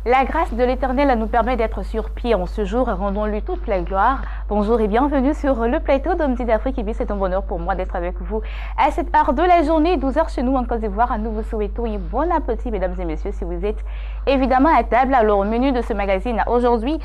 La grâce de l'Éternel nous permet d'être sur pied en ce jour. Rendons-lui toute la gloire. Bonjour et bienvenue sur le plateau d'Omdi d'Afrique. C'est un bonheur pour moi d'être avec vous à cette heure de la journée, 12h chez nous en Côte d'Ivoire. Nous vous souhaitons un bon appétit, mesdames et messieurs, si vous êtes évidemment à table. Alors, au menu de ce magazine, aujourd'hui,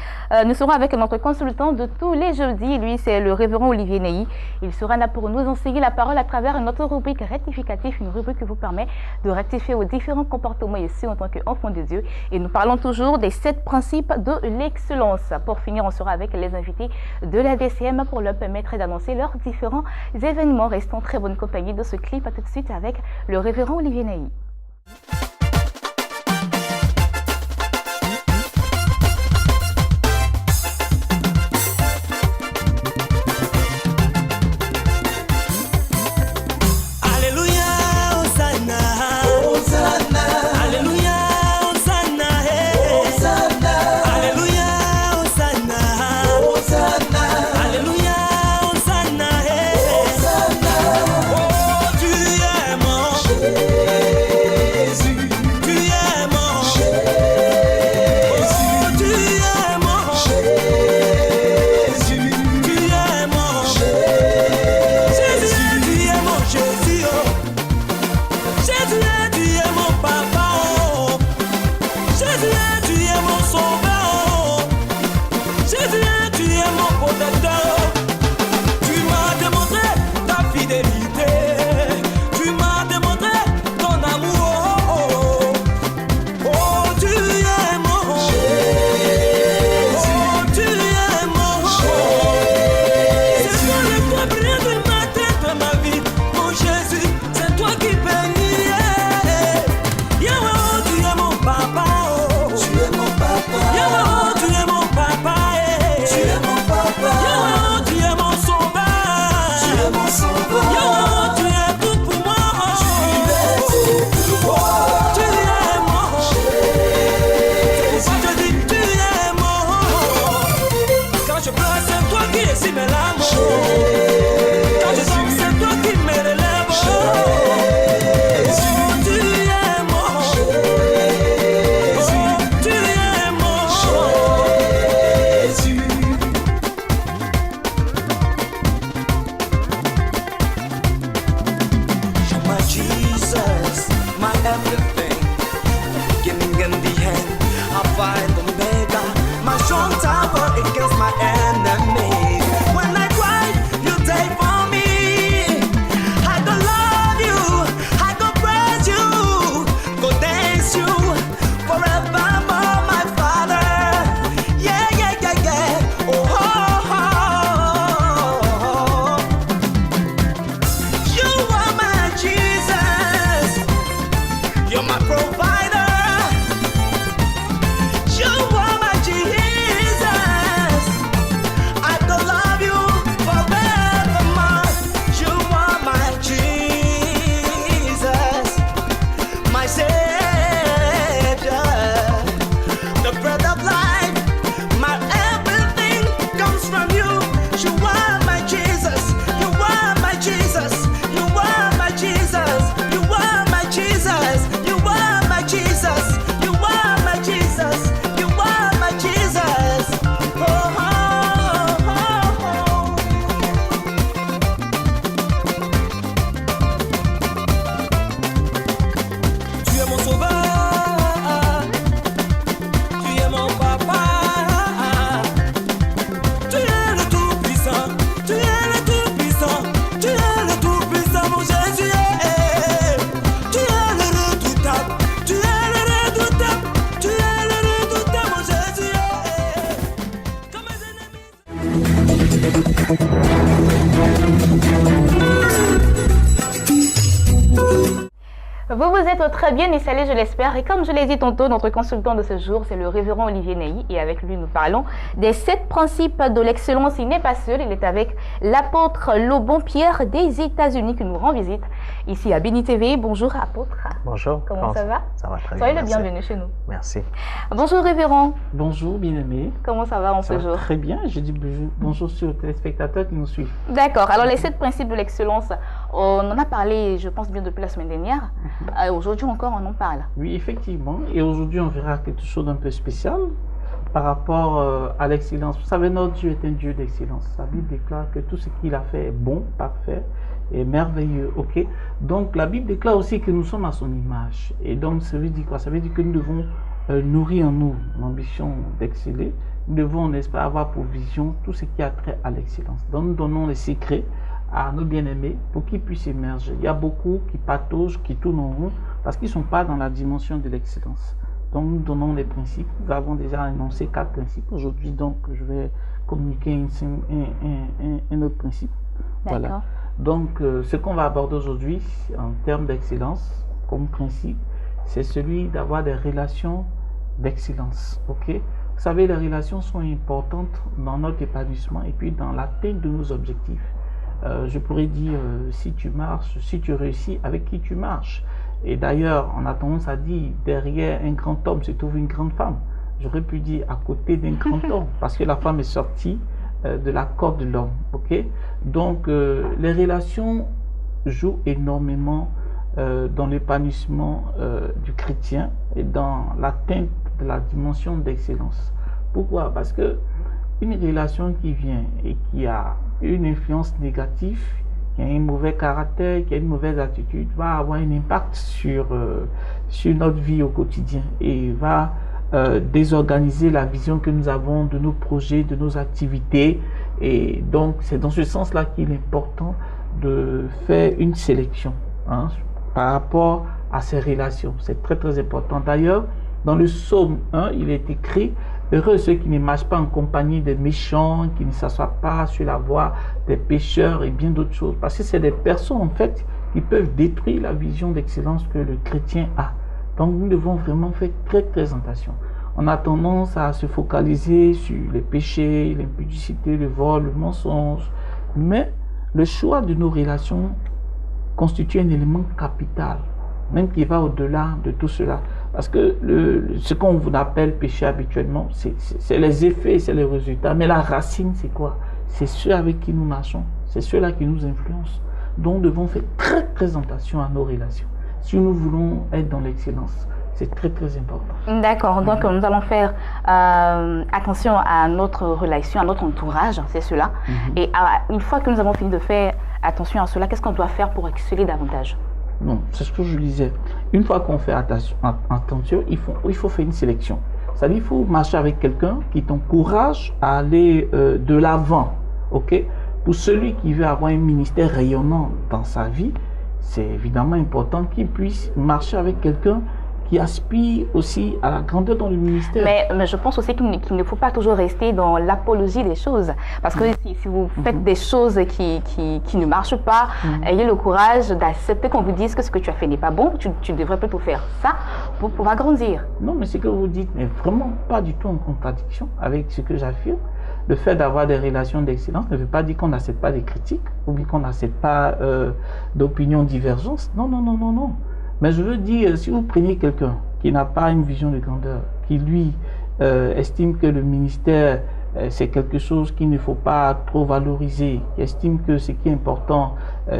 nous serons avec notre consultant de tous les jeudis. Lui, c'est le révérend Olivier Ney. Il sera là pour nous enseigner la parole à travers notre rubrique rectificatif, une rubrique qui vous permet de rectifier vos différents comportements ici en tant qu'enfant de Dieu. Et nous parlons toujours des 7 principes de l'excellence. Pour finir, on sera avec les invités de la DCM pour leur permettre d'annoncer leurs différents événements. Restons en très bonne compagnie de ce clip. À tout de suite avec le révérend Olivier Ney. Oh, tu es mon Vous êtes très bien installé, je l'espère. Et comme je l'ai dit tantôt, notre consultant de ce jour, c'est le révérend Olivier Ney. Et avec lui, nous parlons des 7 principes de l'excellence. Il n'est pas seul, il est avec l'apôtre Lobon Pierre des États-Unis qui nous rend visite ici à Béni TV. Bonjour, apôtre. Bonjour. Comment ça va? Ça va très bien. Soyez le bienvenu chez nous. Merci. Bonjour, révérend. Bonjour, bien-aimé. Comment ça va en ce jour? Très bien. Je dis bonjour aux téléspectateurs qui nous suivent. D'accord. Alors, les 7 principes de l'excellence, on en a parlé, je pense bien, depuis la semaine dernière. Aujourd'hui encore, on en parle. Oui, effectivement. Et aujourd'hui, on verra quelque chose d'un peu spécial par rapport à l'excellence. Vous savez, notre Dieu est un Dieu d'excellence. La Bible déclare que tout ce qu'il a fait est bon, parfait et merveilleux. Ok. Donc, la Bible déclare aussi que nous sommes à son image. Et donc, ça veut dire quoi? Ça veut dire que nous devons nourrir en nous l'ambition d'exceller. Nous devons, n'est-ce pas, avoir pour vision tout ce qui a trait à l'excellence. Donc, nous donnons les secrets à nos bien-aimés pour qu'ils puissent émerger. Il y a beaucoup qui pataugent, qui tournent en rond parce qu'ils ne sont pas dans la dimension de l'excellence. Donc nous donnons les principes. Nous avons déjà énoncé 4 principes. Aujourd'hui, donc, je vais communiquer un autre principe. Voilà. Donc, ce qu'on va aborder aujourd'hui en termes d'excellence, comme principe, c'est celui d'avoir des relations d'excellence. Ok? Vous savez, les relations sont importantes dans notre épanouissement et puis dans l'atteinte de nos objectifs. Je pourrais dire, si tu marches, si tu réussis, avec qui tu marches. Et d'ailleurs, on a tendance à dire, derrière un grand homme se trouve une grande femme. J'aurais pu dire à côté d'un grand homme, parce que la femme est sortie de la corde de l'homme. Okay? Donc, les relations jouent énormément dans l'épanouissement du chrétien et dans l'atteinte de la dimension d'excellence. Pourquoi? Parce que une relation qui vient et qui a une influence négative, qui a un mauvais caractère, qui a une mauvaise attitude, va avoir un impact sur notre vie au quotidien et va désorganiser la vision que nous avons de nos projets, de nos activités. Et donc, c'est dans ce sens-là qu'il est important de faire une sélection par rapport à ces relations. C'est très, très important. D'ailleurs, dans le psaume 1, il est écrit: heureux ceux qui ne marchent pas en compagnie des méchants, qui ne s'assoient pas sur la voie des pécheurs et bien d'autres choses. Parce que c'est des personnes, en fait, qui peuvent détruire la vision d'excellence que le chrétien a. Donc, nous devons vraiment faire très, très attention. On a tendance à se focaliser sur les péchés, l'impudicité, le vol, le mensonge. Mais le choix de nos relations constitue un élément capital, même qui va au-delà de tout cela. Parce que ce qu'on vous appelle péché habituellement, c'est les effets, c'est les résultats. Mais la racine, c'est quoi? C'est ceux avec qui nous marchons. C'est ceux-là qui nous influencent. Donc, nous devons faire très, très attention à nos relations. Si nous voulons être dans l'excellence, c'est très, très important. D'accord. Donc, nous allons faire attention à notre relation, à notre entourage, c'est cela. Et une fois que nous avons fini de faire attention à cela, qu'est-ce qu'on doit faire pour exceller davantage? Non, c'est ce que je disais. Une fois qu'on fait attention, il faut faire une sélection. C'est-à-dire qu'il faut marcher avec quelqu'un qui t'encourage à aller de l'avant. Ok? Pour celui qui veut avoir un ministère rayonnant dans sa vie, c'est évidemment important qu'il puisse marcher avec quelqu'un qui aspire aussi à la grandeur dans le ministère. Mais je pense aussi qu'il ne faut pas toujours rester dans l'apologie des choses. Parce que si vous faites des choses qui ne marchent pas, ayez le courage d'accepter qu'on vous dise que ce que tu as fait n'est pas bon. Tu devrais plutôt faire ça pour pouvoir grandir. Non, mais ce que vous dites n'est vraiment pas du tout en contradiction avec ce que j'affirme. Le fait d'avoir des relations d'excellence ne veut pas dire qu'on n'accepte pas des critiques ou bien qu'on n'accepte pas d'opinions divergentes. Non, non, non, non, non. Mais je veux dire, si vous prenez quelqu'un qui n'a pas une vision de grandeur, qui lui estime que le ministère c'est quelque chose qu'il ne faut pas trop valoriser, qui estime que ce qui est important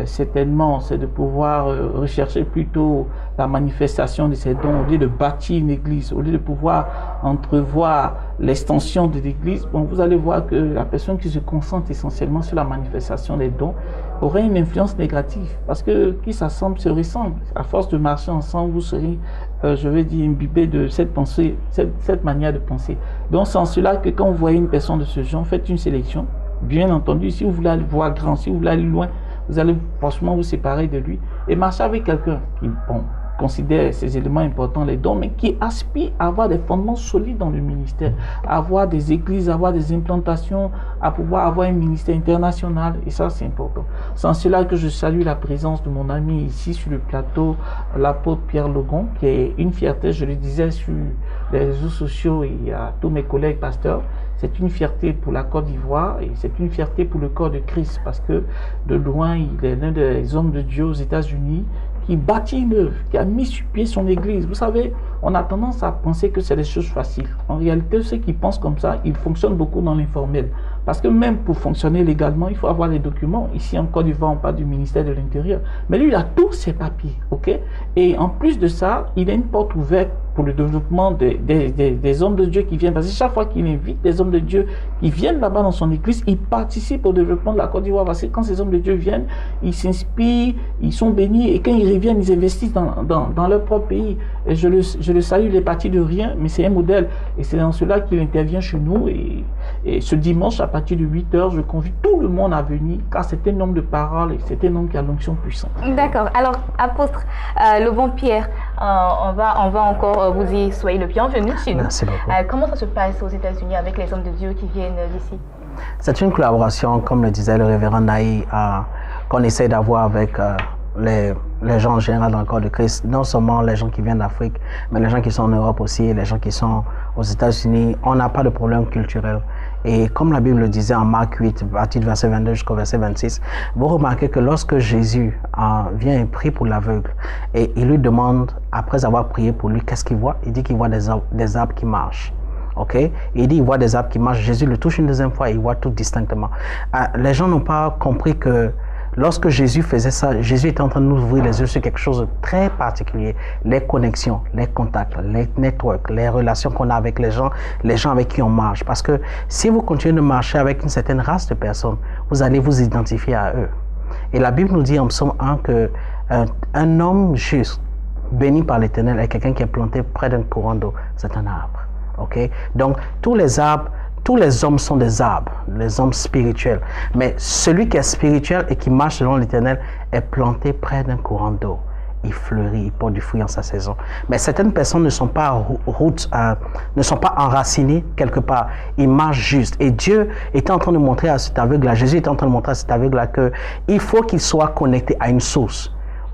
certainement c'est de pouvoir rechercher plutôt la manifestation de ses dons au lieu de bâtir une église, au lieu de pouvoir entrevoir l'extension de l'église, bon, vous allez voir que la personne qui se concentre essentiellement sur la manifestation des dons aurait une influence négative, parce que qui s'assemble se ressemble. À force de marcher ensemble, vous serez, je vais dire, imbibé de cette pensée, cette manière de penser. Donc c'est en cela que quand vous voyez une personne de ce genre, faites une sélection. Bien entendu, si vous voulez aller voir grand, si vous voulez aller loin, vous allez franchement vous séparer de lui et marcher avec quelqu'un qui, bon, considèrent ces éléments importants, les dons, mais qui aspirent à avoir des fondements solides dans le ministère, à avoir des églises, à avoir des implantations, à pouvoir avoir un ministère international, et ça c'est important. C'est en cela que je salue la présence de mon ami ici sur le plateau, l'apôtre Pierre Logon, qui est une fierté, je le disais sur les réseaux sociaux et à tous mes collègues pasteurs. C'est une fierté pour la Côte d'Ivoire et c'est une fierté pour le corps de Christ parce que de loin, il est l'un des hommes de Dieu aux États-Unis qui bâtit une œuvre, qui a mis sur pied son église. Vous savez, on a tendance à penser que c'est des choses faciles. En réalité, ceux qui pensent comme ça, ils fonctionnent beaucoup dans l'informel. Parce que même pour fonctionner légalement, il faut avoir les documents. Ici, en Côte d'Ivoire, on parle du ministère de l'Intérieur. Mais lui, il a tous ses papiers, ok? Et en plus de ça, il a une porte ouverte pour le développement des hommes de Dieu qui viennent. Parce que chaque fois qu'il invite des hommes de Dieu qui viennent là-bas dans son église, il participe au développement de la Côte d'Ivoire. Parce que quand ces hommes de Dieu viennent, ils s'inspirent, ils sont bénis. Et quand ils reviennent, ils investissent dans leur propre pays. Et je le salue, il est parti de rien, mais c'est un modèle. Et c'est dans cela qu'il intervient chez nous. Et ce dimanche, à partir de 8h, je convie tout le monde à venir, car c'est un homme de parole et c'est un homme qui a l'onction puissante. D'accord. Alors, apôtre le bon Pierre, on va encore vous dire, soyez le bienvenu chez nous. Merci beaucoup. Comment ça se passe aux États-Unis avec les hommes de Dieu qui viennent d'ici? C'est une collaboration, comme le disait le révérend Naï, qu'on essaie d'avoir avec les gens en général dans le corps de Christ, non seulement les gens qui viennent d'Afrique, mais les gens qui sont en Europe aussi, les gens qui sont aux États-Unis. On n'a pas de problème culturel. Et comme la Bible le disait en Marc 8, à partir du verset 22 jusqu'au verset 26, vous remarquez que lorsque Jésus vient et prie pour l'aveugle, et il lui demande, après avoir prié pour lui, qu'est-ce qu'il voit? Il dit qu'il voit des arbres qui marchent. Ok? Il dit il voit des arbres qui marchent. Jésus le touche une deuxième fois et il voit tout distinctement. Les gens n'ont pas compris que lorsque Jésus faisait ça, Jésus était en train de nous ouvrir les yeux sur quelque chose de très particulier. Les connexions, les contacts, les networks, les relations qu'on a avec les gens avec qui on marche. Parce que si vous continuez de marcher avec une certaine race de personnes, vous allez vous identifier à eux. Et la Bible nous dit en Psaume 1 que un homme juste, béni par l'Éternel, est quelqu'un qui est planté près d'un courant d'eau. C'est un arbre. Okay? Donc, tous les hommes sont des arbres, les hommes spirituels. Mais celui qui est spirituel et qui marche selon l'Éternel est planté près d'un courant d'eau. Il fleurit, il porte du fruit en sa saison. Mais certaines personnes ne sont pas ne sont pas enracinées quelque part. Ils marchent juste. Et Dieu était en train de montrer à cet aveugle-là, Jésus était en train de montrer à cet aveugle-là qu'il faut qu'il soit connecté à une source.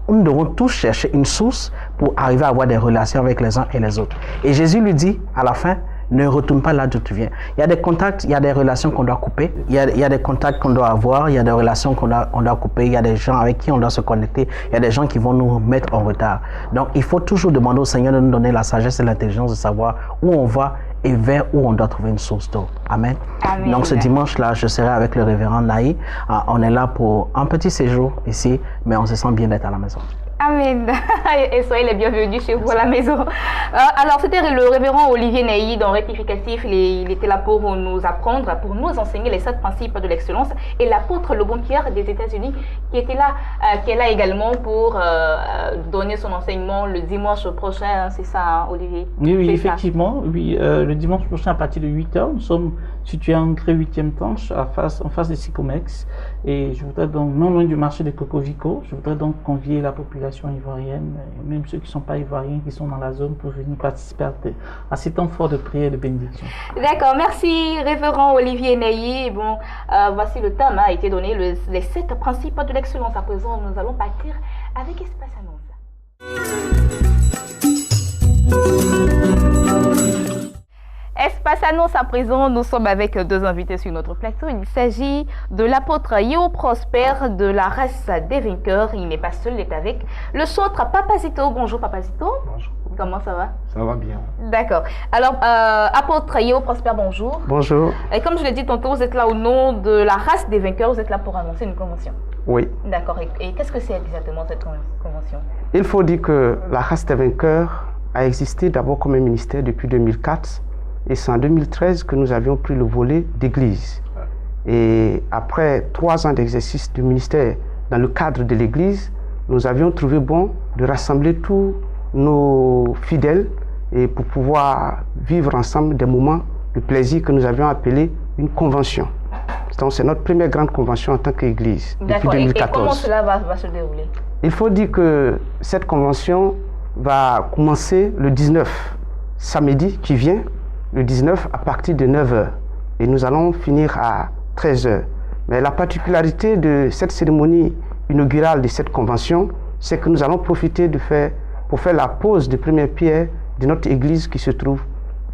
Nous devons tous chercher une source pour arriver à avoir des relations avec les uns et les autres. Et Jésus lui dit, à la fin, ne retourne pas là d'où tu viens. Il y a des contacts, il y a des relations qu'on doit couper. Il y a des contacts qu'on doit avoir, il y a des relations qu'on doit couper. Il y a des gens avec qui on doit se connecter. Il y a des gens qui vont nous mettre en retard. Donc, il faut toujours demander au Seigneur de nous donner la sagesse et l'intelligence de savoir où on va et vers où on doit trouver une source d'eau. Amen. Amen. Donc, ce dimanche-là, je serai avec le révérend Naï. On est là pour un petit séjour ici, mais on se sent bien d'être à la maison. Amen. Et soyez les bienvenus chez vous à la maison. Alors, c'était le révérend Olivier Naï dans Rectificatif. Il était là pour nous apprendre, pour nous enseigner les 7 principes de l'excellence. Et l'apôtre Le Bon Pierre des États-Unis qui est là également pour donner son enseignement le dimanche prochain. C'est ça, hein, Olivier? Oui, effectivement. Oui, le dimanche prochain à partir de 8h, nous sommes situés en Gré 8e Tanche, en face des Sycomex. Et je voudrais donc, non loin du marché des Cocovico, je voudrais donc convier la population ivoirienne, et même ceux qui ne sont pas ivoiriens, qui sont dans la zone, pour venir participer à ces temps forts de prière et de bénédiction. D'accord, merci révérend Olivier Naï. Bon, voici le thème a été donné, les 7 principes de l'excellence. À présent, nous allons partir avec Espace Annonce. Espace Annonce à présent, nous sommes avec 2 invités sur notre plateau. Il s'agit de l'apôtre Yeo Prosper de la race des vainqueurs. Il n'est pas seul, il est avec le centre Papazito. Bonjour Papazito. Bonjour. Comment ça va? Ça va bien. D'accord. Alors, apôtre Yeo Prosper, bonjour. Bonjour. Et comme je l'ai dit tantôt, vous êtes là au nom de la race des vainqueurs, vous êtes là pour annoncer une convention. Oui. D'accord. Et qu'est-ce que c'est exactement cette convention? Il faut dire que la race des vainqueurs a existé d'abord comme un ministère depuis 2004. Et c'est en 2013 que nous avions pris le volet d'église. Et après 3 ans d'exercice du ministère dans le cadre de l'église, nous avions trouvé bon de rassembler tous nos fidèles et pour pouvoir vivre ensemble des moments de plaisir que nous avions appelés une convention. Donc c'est notre première grande convention en tant qu'église depuis 2014. Et comment cela va se dérouler? Il faut dire que cette convention va commencer le 19, samedi qui vient, le 19 à partir de 9h. Et nous allons finir à 13h. Mais la particularité de cette cérémonie inaugurale de cette convention, c'est que nous allons profiter pour faire la pose de première pierre de notre église qui se trouve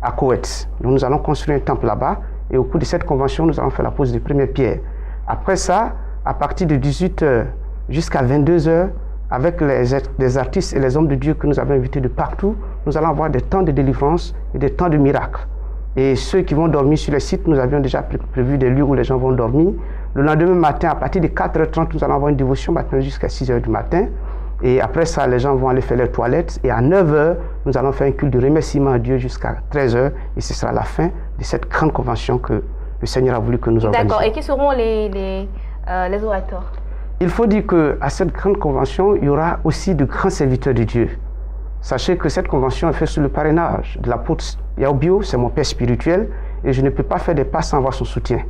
à Koweït. Donc nous allons construire un temple là-bas et au cours de cette convention, nous allons faire la pose de première pierre. Après ça, à partir de 18h jusqu'à 22h, avec les artistes et les hommes de Dieu que nous avons invités de partout, nous allons avoir des temps de délivrance et des temps de miracles. Et ceux qui vont dormir sur les sites, nous avions déjà prévu des lieux où les gens vont dormir. Le lendemain matin, à partir de 4h30, nous allons avoir une dévotion matin jusqu'à 6h du matin. Et après ça, les gens vont aller faire leurs toilettes. Et à 9h, nous allons faire un culte de remerciement à Dieu jusqu'à 13h. Et ce sera la fin de cette grande convention que le Seigneur a voulu que nous organisions. D'accord. Et qui seront les orateurs? Il faut dire qu'à cette grande convention, il y aura aussi de grands serviteurs de Dieu. Sachez que cette convention est faite sous le parrainage de l'apôtre Yaobio, c'est mon père spirituel, et je ne peux pas faire des pas sans avoir son soutien.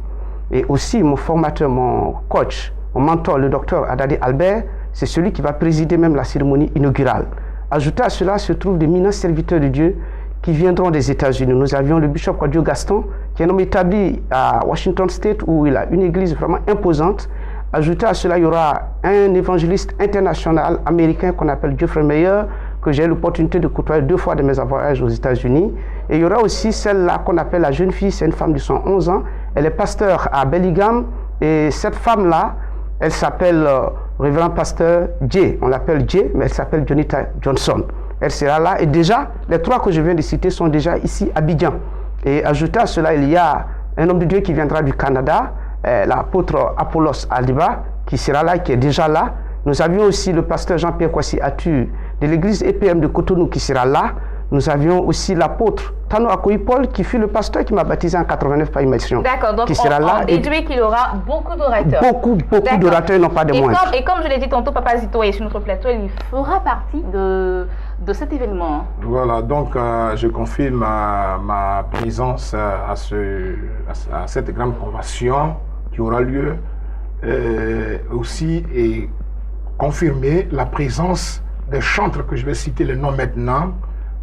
Et aussi mon formateur, mon coach, mon mentor, le docteur Adadi Albert, c'est celui qui va présider même la cérémonie inaugurale. Ajouté à cela se trouvent d'éminents serviteurs de Dieu qui viendront des États-Unis. Nous avions le bishop Quadio Gaston, qui est un homme établi à Washington State, où il a une église vraiment imposante. Ajouté à cela, il y aura un évangéliste international américain qu'on appelle Geoffrey Meyer, que j'ai eu l'opportunité de côtoyer 2 fois de mes voyages aux États-Unis. Et il y aura aussi celle-là qu'on appelle la jeune fille, c'est une femme de 111 ans. Elle est pasteur à Bellingham. Et cette femme-là, elle s'appelle révérend pasteur Jay. On l'appelle Jay, mais elle s'appelle Jonita Johnson. Elle sera là. Et déjà, les 3 que je viens de citer sont déjà ici à Abidjan. Et ajouté à cela, il y a un homme de Dieu qui viendra du Canada, l'apôtre Apollos Aliba, qui sera là, qui est déjà là. Nous avions aussi le pasteur Jean-Pierre Kwasi Atu de l'église EPM de Cotonou qui sera là. Nous avions aussi l'apôtre Tano Akoyi Paul qui fut le pasteur qui m'a baptisé en 89 par immersion. D'accord, donc qui sera là on déduit qu'il y aura beaucoup d'orateurs. Beaucoup d'orateurs, non pas de moindres. Et comme je l'ai dit tantôt, Papa Zito est sur notre plateau, il fera partie de cet événement. Voilà, donc je confirme ma présence à cette grande convention qui aura lieu. Aussi et confirmer la présence des chantres que je vais citer les noms maintenant.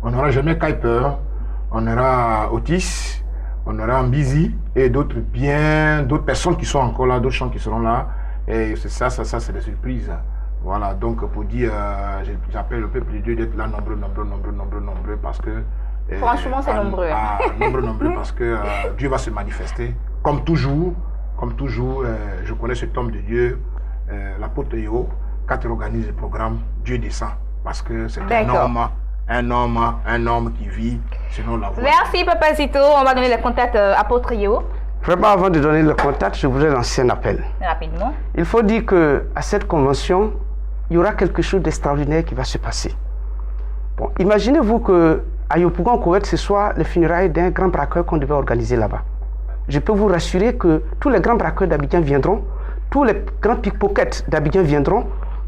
On aura Jamais Kuiper, on aura Otis, on aura Mbizi et d'autres personnes qui sont encore là, d'autres chants qui seront là. Et c'est ça c'est des surprises. Voilà, donc pour dire, j'appelle le peuple de Dieu d'être là nombreux parce que... Franchement, c'est nombreux. Nombreux parce que Dieu va se manifester. Comme toujours, je connais cet homme de Dieu, l'apôtre Yo, quand il organise le programme, Dieu descend. Parce que c'est un homme qui vit selon la voie. Merci Papa Zito. On va donner le contact apôtre Yo. Vraiment, avant de donner le contact, je voudrais lancer un appel. Rapidement. Il faut dire qu'à cette convention, il y aura quelque chose d'extraordinaire qui va se passer. Bon, imaginez-vous qu'à Yopougon, Koweït, ce soit les funérailles d'un grand braqueur qu'on devait organiser là-bas. Je peux vous rassurer que tous les grands braqueurs d'Abidjan viendront, tous les grands pickpockets d'Abidjan viendront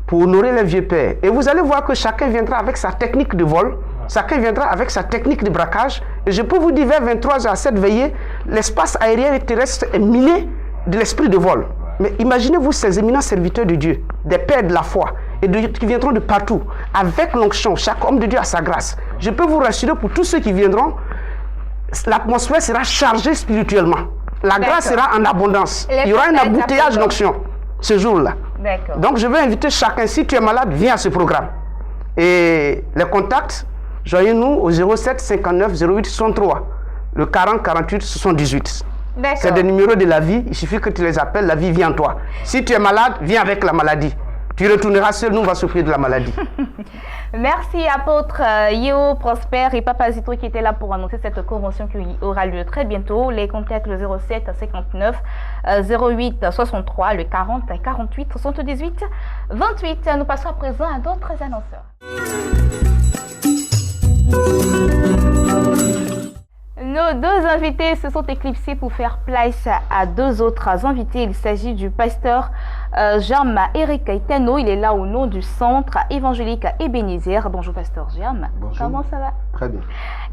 pour honorer les vieux pères. Et vous allez voir que chacun viendra avec sa technique de vol, chacun viendra avec sa technique de braquage. Et je peux vous dire, vers 23h à cette veillée, l'espace aérien et terrestre est miné de l'esprit de vol. Mais imaginez-vous ces éminents serviteurs de Dieu, des pères de la foi, qui viendront de partout, avec l'onction, chaque homme de Dieu a sa grâce. Je peux vous rassurer, pour tous ceux qui viendront, l'atmosphère sera chargée spirituellement. La grâce sera en abondance. Il y aura un embouteillage d'onction ce jour-là. Donc je vais inviter chacun, si tu es malade, viens à ce programme. Et les contacts, joignez-nous au 07 59 08 63, le 40 48 78. C'est des numéros de la vie, il suffit que tu les appelles, la vie vient en toi. Si tu es malade, viens avec la maladie. Tu retourneras seul, nous on va souffrir de la maladie. Merci apôtre Yo, Prosper et Papa Zito qui étaient là pour annoncer cette convention qui aura lieu très bientôt. Les contacts le 07 59 08 63, le 40 48 78 28. Nous passons à présent à d'autres annonceurs. Nos 2 invités se sont éclipsés pour faire place à 2 autres invités. Il s'agit du pasteur Germe Eric Itano. Il est là au nom du centre évangélique Ebenezer. Bonjour pasteur Germe. Bonjour. Comment ça va? Très bien.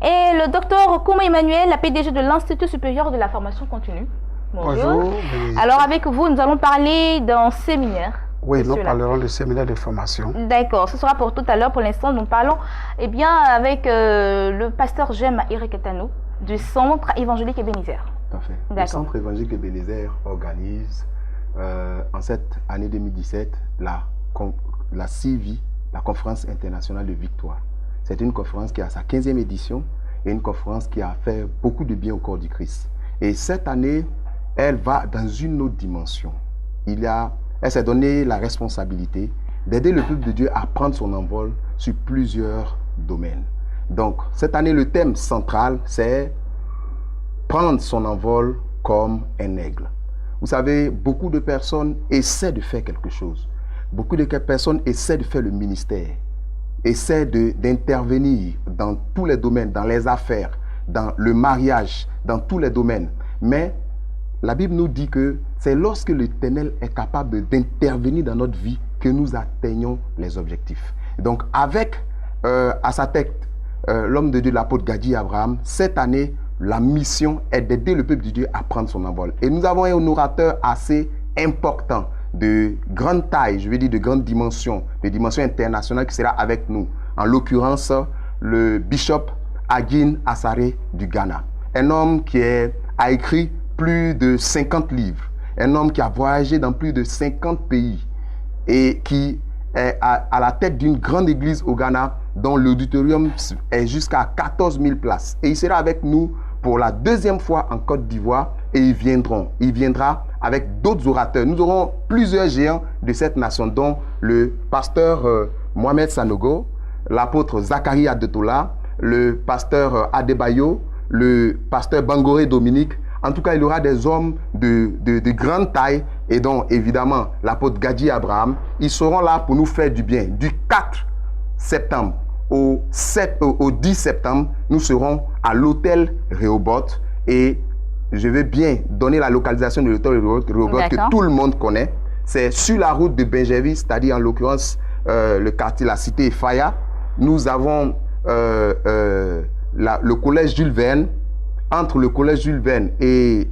Et le docteur Kouma Emmanuel, la PDG de l'Institut supérieur de la formation continue. Bonjour. Bonjour. Alors avec vous, nous allons parler d'un séminaire Oui, nous cela. parlerons de séminaire de formation. D'accord, ce sera pour tout à l'heure. Pour l'instant, nous parlons avec le pasteur Jem Eric Etano du Centre évangélique Ebenezer. Tout à fait. Le D'accord. Centre évangélique Ebenezer organise en cette année 2017 la CIVI, la Conférence internationale de victoire. C'est une conférence qui a sa 15e édition et une conférence qui a fait beaucoup de bien au corps du Christ. Et cette année, elle va dans une autre dimension. Elle s'est donné la responsabilité d'aider le peuple de Dieu à prendre son envol sur plusieurs domaines. Donc, cette année, le thème central, c'est prendre son envol comme un aigle. Vous savez, beaucoup de personnes essaient de faire quelque chose. Beaucoup de personnes essaient de faire le ministère, essaient d'intervenir dans tous les domaines, dans les affaires, dans le mariage, dans tous les domaines. Mais la Bible nous dit que c'est lorsque l'Éternel est capable d'intervenir dans notre vie que nous atteignons les objectifs. Donc, avec à sa tête l'homme de Dieu, l'apôtre Gadi Abraham, cette année, la mission est d'aider le peuple de Dieu à prendre son envol. Et nous avons un orateur assez important, de grande taille, je veux dire de grande dimension, de dimension internationale qui sera avec nous. En l'occurrence, le bishop Agin Asare du Ghana. Un homme qui a écrit plus de 50 livres. Un homme qui a voyagé dans plus de 50 pays et qui est à la tête d'une grande église au Ghana dont l'auditorium est jusqu'à 14 000 places. Et il sera avec nous pour la deuxième fois en Côte d'Ivoire et il viendra avec d'autres orateurs. Nous aurons plusieurs géants de cette nation, dont le pasteur Mohamed Sanogo, l'apôtre Zachary Adetola, le pasteur Adebayo, le pasteur Bangoré Dominique. En tout cas, il y aura des hommes de grande taille et dont évidemment l'apôtre Gadi Abraham. Ils seront là pour nous faire du bien. Du 4 septembre au 10 septembre, nous serons à l'hôtel Rehoboth et je vais bien donner la localisation de l'hôtel Rehoboth que tout le monde connaît. C'est sur la route de Benjerville, c'est-à-dire en l'occurrence le quartier, la cité Faya. Nous avons le collège Jules Verne. Entre le collège Jules Verne et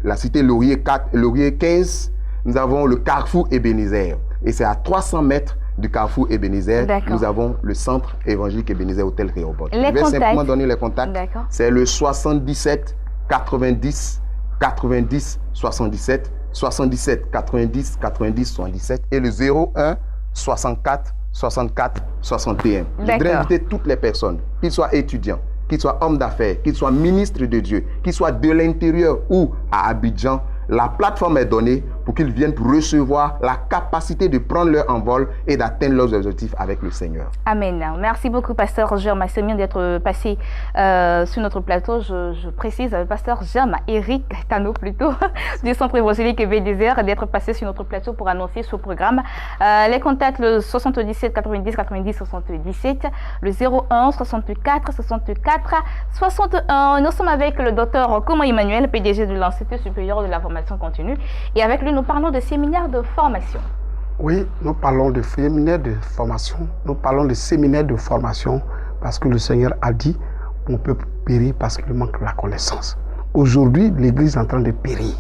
la cité Laurier 15, nous avons le carrefour Ebenezer. Et c'est à 300 mètres du carrefour Ebenezer, nous avons le centre évangélique Ebenezer Hôtel Rehoboth. Je vais simplement donner les contacts. C'est le 77 90 90 77, 77 90 90 77 et le 01 64 64 61. Je voudrais inviter toutes les personnes, qu'ils soient étudiants, qu'ils soient hommes d'affaires, qu'ils soient ministres de Dieu, qu'ils soient de l'intérieur ou à Abidjan. La plateforme est donnée pour qu'ils viennent pour recevoir la capacité de prendre leur envol et d'atteindre leurs objectifs avec le Seigneur. Amen. Merci beaucoup, pasteur Germain. C'est bien d'être passé sur notre plateau. Je précise, pasteur Germain, Eric Tano plutôt, du Centre évangélique Ebenezer, d'être passé sur notre plateau pour annoncer ce programme. Les contacts, le 77 90 90 77, le 01 64 64 61. Nous sommes avec le docteur Kouma Emmanuel, PDG de l'Institut supérieur de la formation continue. Et avec lui, nous parlons de séminaires de formation. Oui, nous parlons de séminaires de formation. Nous parlons de séminaires de formation parce que le Seigneur a dit on peut périr parce qu'il manque la connaissance. Aujourd'hui, l'Église est en train de périr.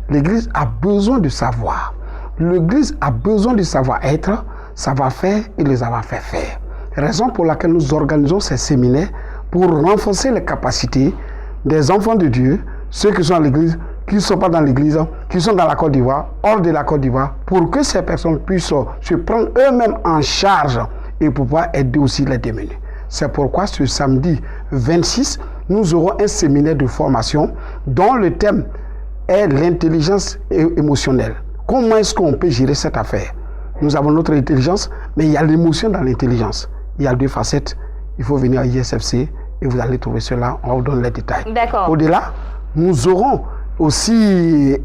L'Église a besoin de savoir. L'Église a besoin de savoir-être, savoir-faire et les savoir-faire faire. Raison pour laquelle nous organisons ces séminaires pour renforcer les capacités des enfants de Dieu, ceux qui sont à l'Église, qui ne sont pas dans l'église, qui sont dans la Côte d'Ivoire, hors de la Côte d'Ivoire, pour que ces personnes puissent se prendre eux-mêmes en charge et pouvoir aider aussi les démunis. C'est pourquoi ce samedi 26, nous aurons un séminaire de formation dont le thème est l'intelligence émotionnelle. Comment est-ce qu'on peut gérer cette affaire? Nous avons notre intelligence, mais il y a l'émotion dans l'intelligence. Il y a deux facettes. Il faut venir à ISFC et vous allez trouver cela. On vous donne les détails. Au-delà, nous aurons aussi,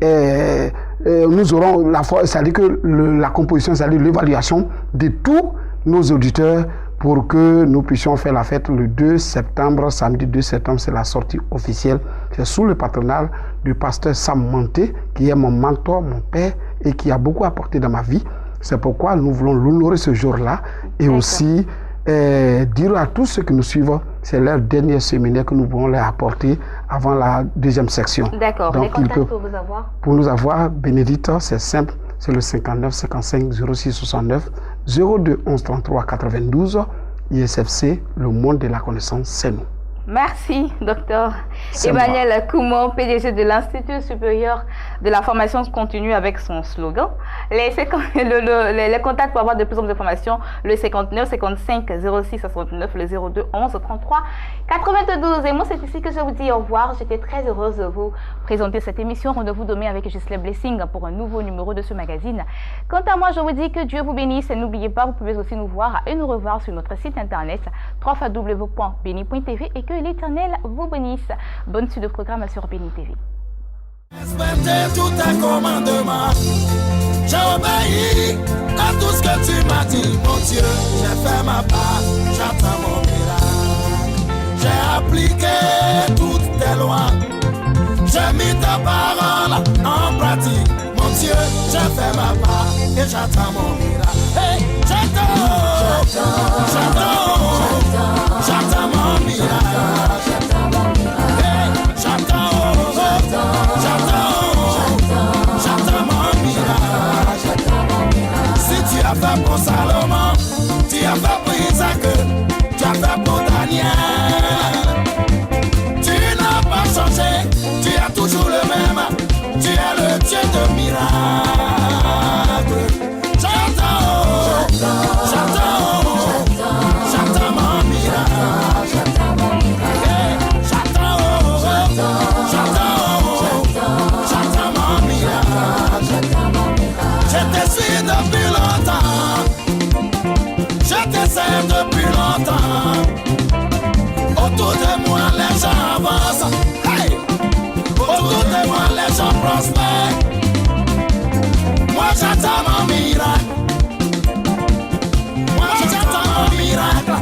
nous aurons c'est-à-dire que la composition, c'est-à-dire l'évaluation de tous nos auditeurs pour que nous puissions faire la fête le 2 septembre, samedi 2 septembre, c'est la sortie officielle. C'est sous le patronat du pasteur Sam Manté, qui est mon mentor, mon père, et qui a beaucoup apporté dans ma vie. C'est pourquoi nous voulons l'honorer ce jour-là et aussi dire à tous ceux qui nous suivent, c'est leur dernier séminaire que nous voulons leur apporter avant la deuxième section. D'accord. Les contacts pour vous avoir? Pour nous avoir, Bénédicte, c'est simple, c'est le 59 55 06 69 02 11 33 92. ISFC, le monde de la connaissance, c'est nous. Merci, docteur Emmanuel Koumon, PDG de l'Institut supérieur de la formation continue avec son slogan. Les contacts pour avoir de plus en plus d'informations, le 59 55 06 69, le 02 11 33 92. Et moi, c'est ici que je vous dis au revoir. J'étais très heureuse de vous présenter cette émission. Rendez-vous demain avec Gisèle Blessing pour un nouveau numéro de ce magazine. Quant à moi, je vous dis que Dieu vous bénisse et n'oubliez pas, vous pouvez aussi nous voir et nous revoir sur notre site internet www.beni.tv et que l'Éternel vous bénisse. Bonne suite de programme sur Béni TV. Respecter tous tes commandements. J'ai obéi à tout ce que tu m'as dit, mon Dieu. J'ai fait ma part, j'attends mon miracle. J'ai appliqué toutes tes lois. J'ai mis ta parole en pratique, mon Dieu. J'ai fait ma part et j'attends mon miracle. Hey, j'attends mon miracle. Hey, j'attends mon miracle. Si tu as fait pour Salomon, tu as fait pour Isaac, tu as fait pour Daniel. Tu n'as pas changé, tu es toujours le même. Tu es le Dieu de miracles. J'attends mon miracle. J'attends mon miracle. Je te suis depuis longtemps. Je te sais depuis longtemps. Autour de moi les gens avancent. Hey! Autour de moi les gens prospèrent. Moi j'attends mon miracle. Moi j'attends mon miracle.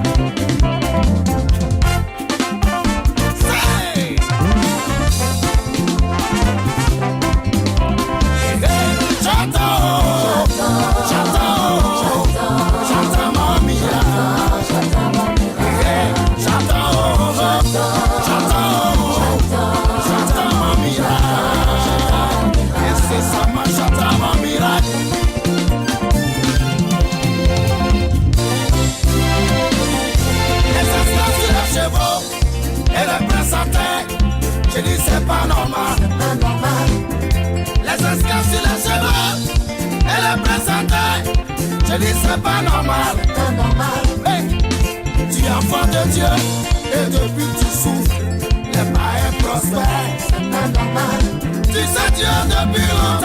Je dis c'est pas normal. Les esclaves sur les chevaux et les présentés. Je dis c'est pas normal. Hey, tu es enfant de Dieu et depuis tu souffres. Les païens prospèrent. Tu sais Dieu depuis longtemps.